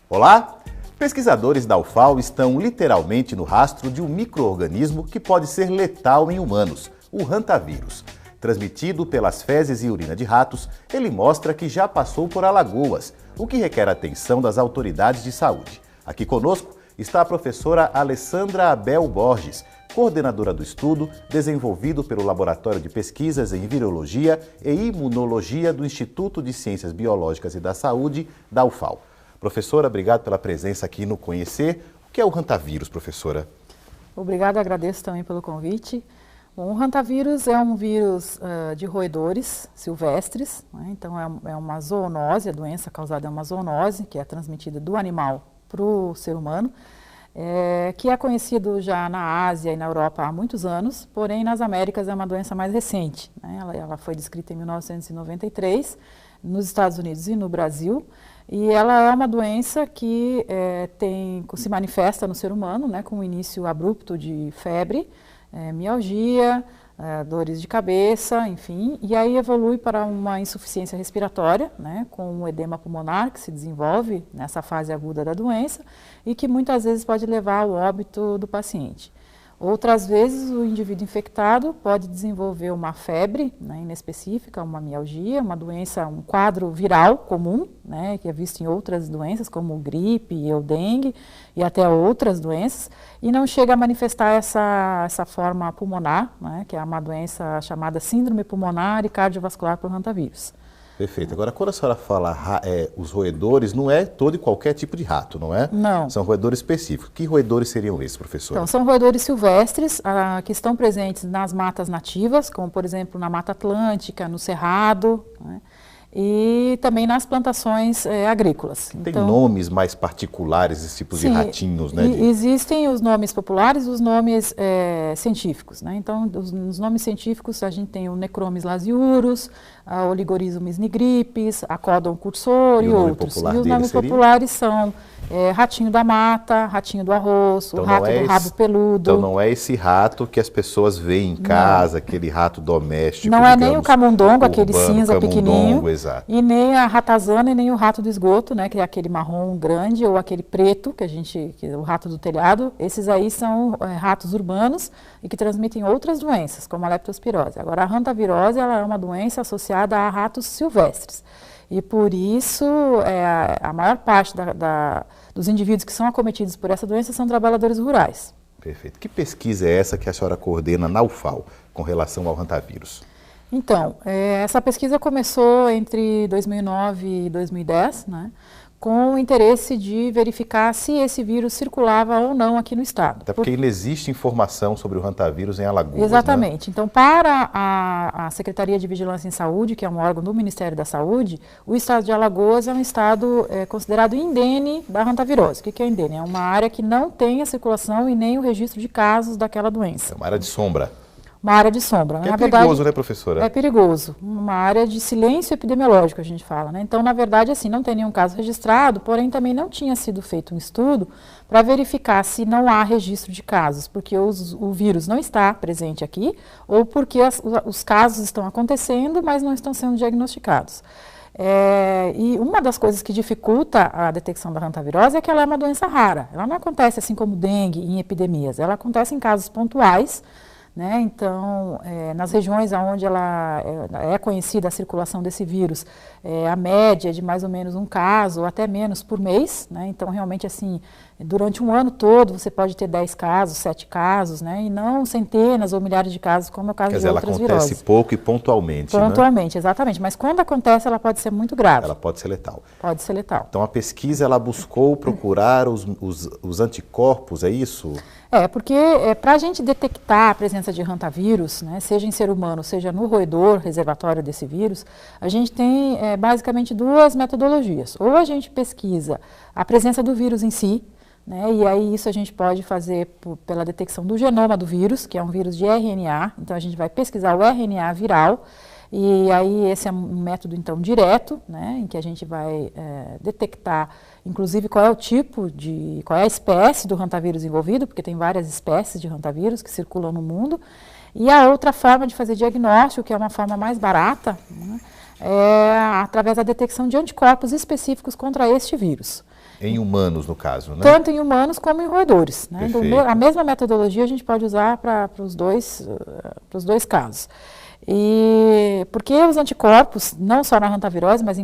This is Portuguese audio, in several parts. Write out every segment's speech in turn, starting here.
Olá! Pesquisadores da UFAL estão literalmente no rastro de um micro-organismo que pode ser letal em humanos, o hantavírus. Transmitido pelas fezes e urina de ratos, ele mostra que já passou por Alagoas, o que requer a atenção das autoridades de saúde. Aqui conosco está a professora Alessandra Abel Borges, coordenadora do estudo desenvolvido pelo Laboratório de Pesquisas em Virologia e Imunologia do Instituto de Ciências Biológicas e da Saúde, da UFAL. Professora, obrigado pela presença aqui no Conhecer. O que é o hantavírus, professora? Obrigada, agradeço também pelo convite. Bom, o hantavírus é um vírus de roedores silvestres, né? Então é uma zoonose, a doença causada é uma zoonose, que é transmitida do animal para o ser humano, que é conhecido já na Ásia e na Europa há muitos anos, porém nas Américas é uma doença mais recente, né? Ela foi descrita em 1993, nos Estados Unidos e no Brasil, e ela é uma doença que se manifesta no ser humano, né, com um início abrupto de febre, mialgia, dores de cabeça, enfim, e aí evolui para uma insuficiência respiratória, né, com um edema pulmonar que se desenvolve nessa fase aguda da doença e que muitas vezes pode levar ao óbito do paciente. Outras vezes, o indivíduo infectado pode desenvolver uma febre, né, inespecífica, uma mialgia, uma doença, um quadro viral comum, né, que é visto em outras doenças, como gripe e o dengue, e até outras doenças, e não chega a manifestar essa forma pulmonar, né, que é uma doença chamada síndrome pulmonar e cardiovascular por hantavírus. Perfeito. Agora, quando a senhora fala os roedores, não é todo e qualquer tipo de rato, não é? Não. São roedores específicos. Que roedores seriam esses, professora? Então, são roedores silvestres que estão presentes nas matas nativas, como, por exemplo, na Mata Atlântica, no Cerrado, né? E também nas plantações agrícolas. Tem nomes mais particulares, esses tipos de ratinhos, né? Existem os nomes populares e os nomes científicos, né? Então, os nomes científicos, a gente tem o Necromis lasiurus, a Oligorismus nigripes, a Codon cursor e outros. E os nomes populares são ratinho da mata, ratinho do arroz, então, o rato do rabo peludo. Então não é esse rato que as pessoas veem em casa, aquele rato doméstico. Não é nem o camundongo, aquele cinza pequenininho, exato. E nem a ratazana e nem o rato do esgoto, né, que é aquele marrom grande, ou aquele preto, que é o rato do telhado. Esses aí são ratos urbanos e que transmitem outras doenças, como a leptospirose. Agora, a hantavirose ela é uma doença associada a ratos silvestres. E por isso, a maior parte dos indivíduos que são acometidos por essa doença são trabalhadores rurais. Perfeito. Que pesquisa é essa que a senhora coordena na UFAL com relação ao hantavírus? Então, essa pesquisa começou entre 2009 e 2010, né, com o interesse de verificar se esse vírus circulava ou não aqui no estado. Até porque ainda existe informação sobre o hantavírus em Alagoas. Exatamente. Né? Então, para a Secretaria de Vigilância em Saúde, que é um órgão do Ministério da Saúde, o estado de Alagoas é um estado considerado indene da hantavirose. O que é indene? É uma área que não tem a circulação e nem o registro de casos daquela doença. É uma área de sombra. Uma área de sombra. Que é perigoso, né, professora? É perigoso. Uma área de silêncio epidemiológico, a gente fala, né? Então, na verdade, assim, não tem nenhum caso registrado, porém também não tinha sido feito um estudo para verificar se não há registro de casos, porque o vírus não está presente aqui, ou porque os casos estão acontecendo, mas não estão sendo diagnosticados. E uma das coisas que dificulta a detecção da hantavirose é que ela é uma doença rara. Ela não acontece assim como dengue em epidemias, ela acontece em casos pontuais, né? Então, nas regiões onde ela é conhecida a circulação desse vírus, a média é de mais ou menos um caso, ou até menos por mês, né? Então, realmente, assim, durante um ano todo, você pode ter 10 casos, 7 casos, né? E não centenas ou milhares de casos, como é o caso de outras viroses. Ela acontece pouco e pontualmente, Pontualmente, né? Exatamente. Mas quando acontece, ela pode ser muito grave. Ela pode ser letal. Pode ser letal. Então, a pesquisa, ela buscou procurar os anticorpos, é isso? Porque para a gente detectar a presença de hantavírus, né, seja em ser humano, seja no roedor, reservatório desse vírus, a gente tem basicamente duas metodologias. Ou a gente pesquisa a presença do vírus em si, né, e aí isso a gente pode fazer pela detecção do genoma do vírus, que é um vírus de RNA, então a gente vai pesquisar o RNA viral, E aí esse é um método, então, direto, né, em que a gente vai detectar, inclusive, qual é o tipo qual é a espécie do hantavírus envolvido, porque tem várias espécies de hantavírus que circulam no mundo. E a outra forma de fazer diagnóstico, que é uma forma mais barata, né, é através da detecção de anticorpos específicos contra este vírus. Em humanos, no caso, né? Tanto em humanos como em roedores, né? A mesma metodologia a gente pode usar para os dois casos. E porque os anticorpos, não só na hantavirose, mas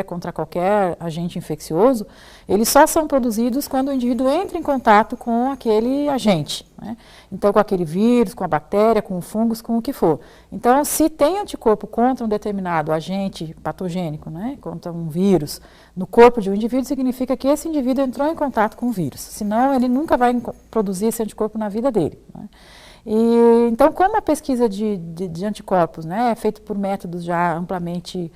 contra qualquer agente infeccioso, eles só são produzidos quando o indivíduo entra em contato com aquele agente, né? Então, com aquele vírus, com a bactéria, com o fungos, com o que for. Então, se tem anticorpo contra um determinado agente patogênico, né, contra um vírus, no corpo de um indivíduo, significa que esse indivíduo entrou em contato com o vírus. Senão, ele nunca vai produzir esse anticorpo na vida dele, né? E, então, como a pesquisa de anticorpos, né, é feita por métodos já amplamente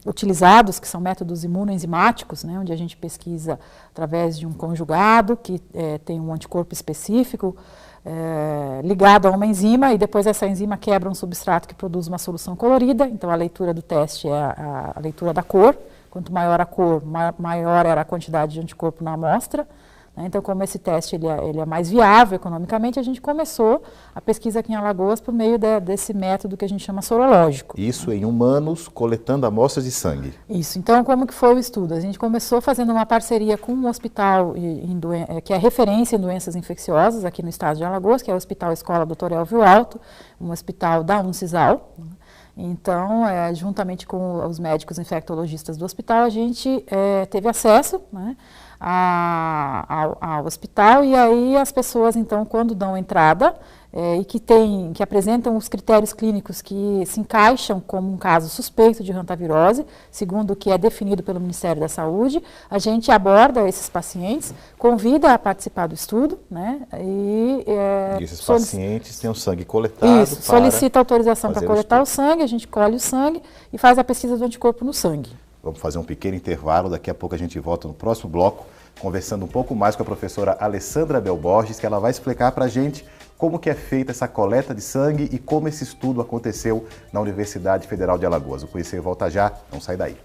utilizados, que são métodos imunoenzimáticos, né, onde a gente pesquisa através de um conjugado que tem um anticorpo específico ligado a uma enzima, e depois essa enzima quebra um substrato que produz uma solução colorida. Então, a leitura do teste é a leitura da cor. Quanto maior a cor, maior era a quantidade de anticorpo na amostra. Então, como esse teste ele é mais viável economicamente, a gente começou a pesquisa aqui em Alagoas por meio desse método que a gente chama sorológico. Isso em humanos, coletando amostras de sangue. Isso. Então, como que foi o estudo? A gente começou fazendo uma parceria com um hospital que é referência em doenças infecciosas aqui no estado de Alagoas, que é o Hospital Escola Dr. Elvio Alto, um hospital da Uncisal. Então, juntamente com os médicos infectologistas do hospital, a gente teve acesso, né, ao hospital, e aí as pessoas, então, quando dão entrada e que apresentam os critérios clínicos que se encaixam como um caso suspeito de hantavirose, segundo o que é definido pelo Ministério da Saúde, a gente aborda esses pacientes, convida a participar do estudo, né, e esses pacientes têm o sangue coletado. Isso, solicita autorização para coletar o sangue, a gente colhe o sangue e faz a pesquisa do anticorpo no sangue. Vamos fazer um pequeno intervalo, daqui a pouco a gente volta no próximo bloco, conversando um pouco mais com a professora Alessandra Bel Borges, que ela vai explicar para a gente como que é feita essa coleta de sangue e como esse estudo aconteceu na Universidade Federal de Alagoas. O Conhecer volta já, não sai daí.